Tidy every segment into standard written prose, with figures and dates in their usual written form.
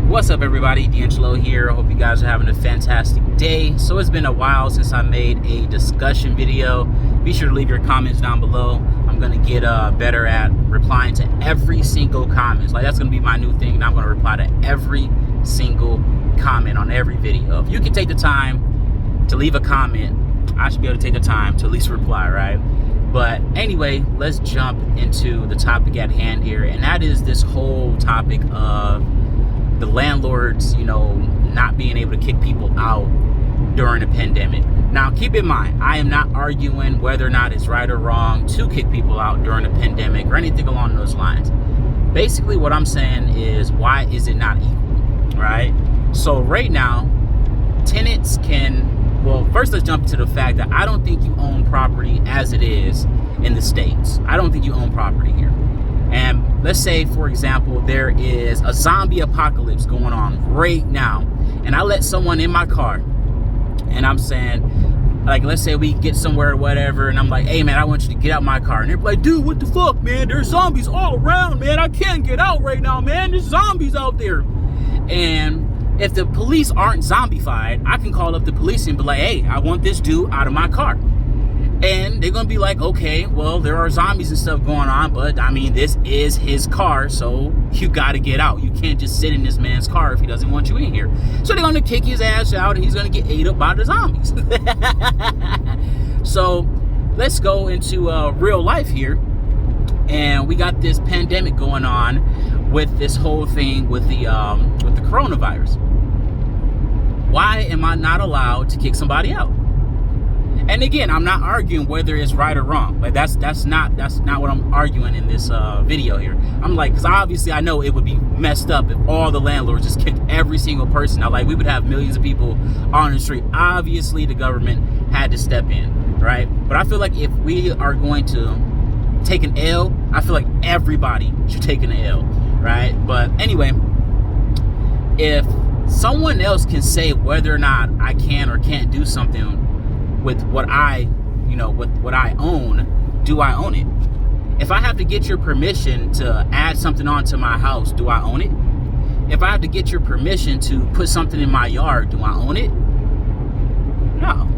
What's up, everybody? D'Angelo here. I hope you guys are having a fantastic day. So it's been a while since I made a discussion video. Be sure to leave your comments down below. I'm gonna get better at replying to every single comment. Like, that's gonna be my new thing. Now I'm gonna reply to every single comment on every video. If you can take the time to leave a comment, I should be able to take the time to at least reply, right? But anyway, let's jump into the topic at hand here, and that is this whole topic of the landlords, not being able to kick people out during a pandemic. Now, keep in mind, I am not arguing whether or not it's right or wrong to kick people out during a pandemic or anything along those lines. Basically, what I'm saying is, why is it not equal, right? So right now, tenants can, well, first let's jump to the fact that I don't think you own property as it is in the States. I don't think you own property here. And let's say, for example, there is a zombie apocalypse going on right now, and I let someone in my car, and I'm saying, like, let's say we get somewhere or whatever, and I'm like, hey, man, I want you to get out my car. And they're like, dude, what the fuck, man? There's zombies all around, man. I can't get out right now, man. There's zombies out there. And if the police aren't zombified, I can call up the police and be like, hey, I want this dude out of my car. And they're going to be like, okay, well, there are zombies and stuff going on, but I mean, this is his car, so you got to get out. You can't just sit in this man's car if he doesn't want you in here. So they're going to kick his ass out, and he's going to get ate up by the zombies. So let's go into real life here. And we got this pandemic going on with this whole thing with the coronavirus. Why am I not allowed to kick somebody out? And again, I'm not arguing whether it's right or wrong. Like, that's not what I'm arguing in this video here. I'm like, because obviously I know it would be messed up if all the landlords just kicked every single person out. Like, we would have millions of people on the street. Obviously, the government had to step in, right? But I feel like if we are going to take an L, I feel like everybody should take an L, right? But anyway, if someone else can say whether or not I can or can't do something with what I own, do I own it? If I have to get your permission to add something onto my house, do I own it? If I have to get your permission to put something in my yard, do I own it? No,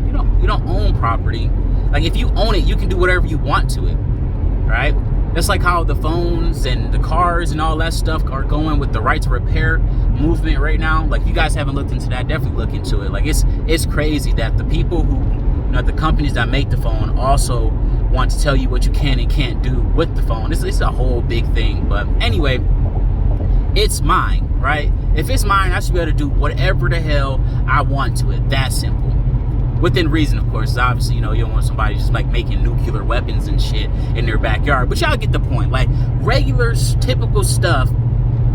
you don't own property. Like, if you own it, you can do whatever you want to it, right? That's like how the phones and the cars and all that stuff are going with the right to repair movement right now. Like, if you guys haven't looked into that, definitely look into it. Like, it's crazy that the people who, the companies that make the phone also want to tell you what you can and can't do with the phone. It's a whole big thing. But anyway, it's mine, right? If it's mine, I should be able to do whatever the hell I want to it. That simple. Within reason, of course. Obviously, you don't want somebody just like making nuclear weapons and shit in their backyard. But y'all get the point. Like, regular, typical stuff,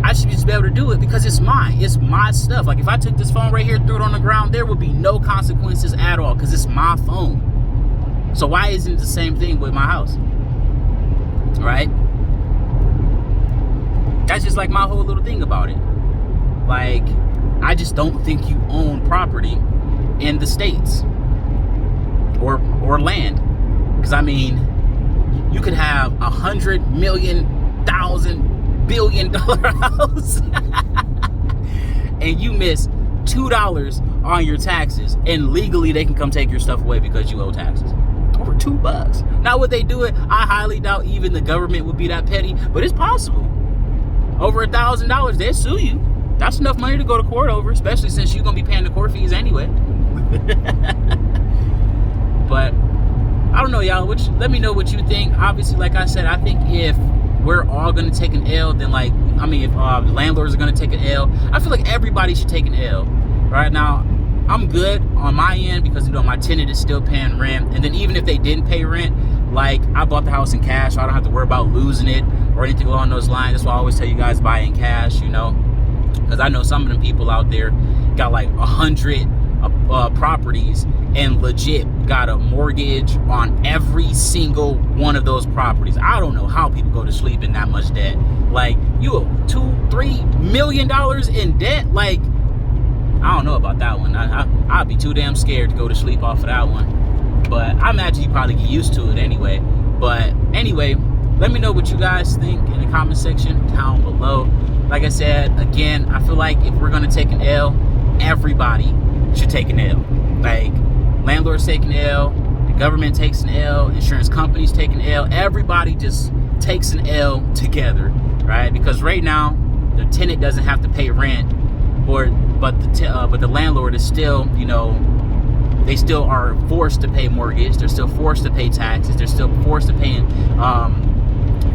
I should just be able to do it because it's mine. It's my stuff. Like, if I took this phone right here, threw it on the ground, there would be no consequences at all because it's my phone. So why isn't it the same thing with my house? Right? That's just like my whole little thing about it. Like, I just don't think you own property in the States or land. Because, I mean, you could have $100 million, $1,000 billion house and you miss $2 on your taxes, and legally they can come take your stuff away because you owe taxes over $2. Now, would they do it? I highly doubt even the government would be that petty, but it's possible. Over $1,000, they'll sue you. That's enough money to go to court over, especially since you're gonna be paying the court fees anyway. But I don't know, y'all. Let me know what you think. Obviously, like I said, I think if we're all going to take an L, then if the landlords are going to take an L, I feel like everybody should take an L. Right now, I'm good on my end because, my tenant is still paying rent. And then even if they didn't pay rent, like, I bought the house in cash, so I don't have to worry about losing it or anything along those lines. That's why I always tell you guys, buy in cash, because I know some of them people out there got like 100 properties and legit got a mortgage on every single one of those properties. I don't know how people go to sleep in that much debt. Like, you owe $2-3 million in debt. Like, I don't know about that one. I'd be too damn scared to go to sleep off of that one. But I imagine you probably get used to it anyway. But anyway, let me know what you guys think in the comment section down below. like I said, again, I feel like if we're going to take an L, everybody should take an L. Like, landlords take an L, the government takes an L, insurance companies take an L. Everybody just takes an L together, right? Because right now, the tenant doesn't have to pay rent, but the landlord is still, you know, they still are forced to pay mortgage. They're still forced to pay taxes. They're still forced to pay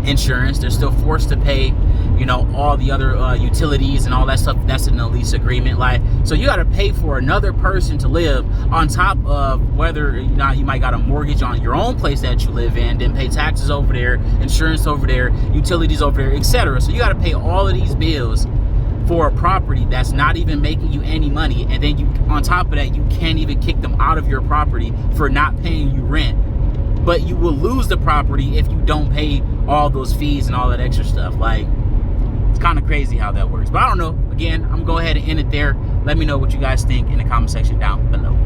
insurance. They're still forced to pay, you know, all the other utilities and all that stuff. That's in the lease agreement. Like, so you got to pay for another person to live on top of whether, you know, you might got a mortgage on your own place that you live in, then pay taxes over there, insurance over there, utilities over there, etc. So you got to pay all of these bills for a property that's not even making you any money, and then you, on top of that, you can't even kick them out of your property for not paying you rent. But you will lose the property if you don't pay all those fees and all that extra stuff. Like, it's kind of crazy how that works. But I don't know. Again, I'm gonna go ahead and end it there. Let me know what you guys think in the comment section down below.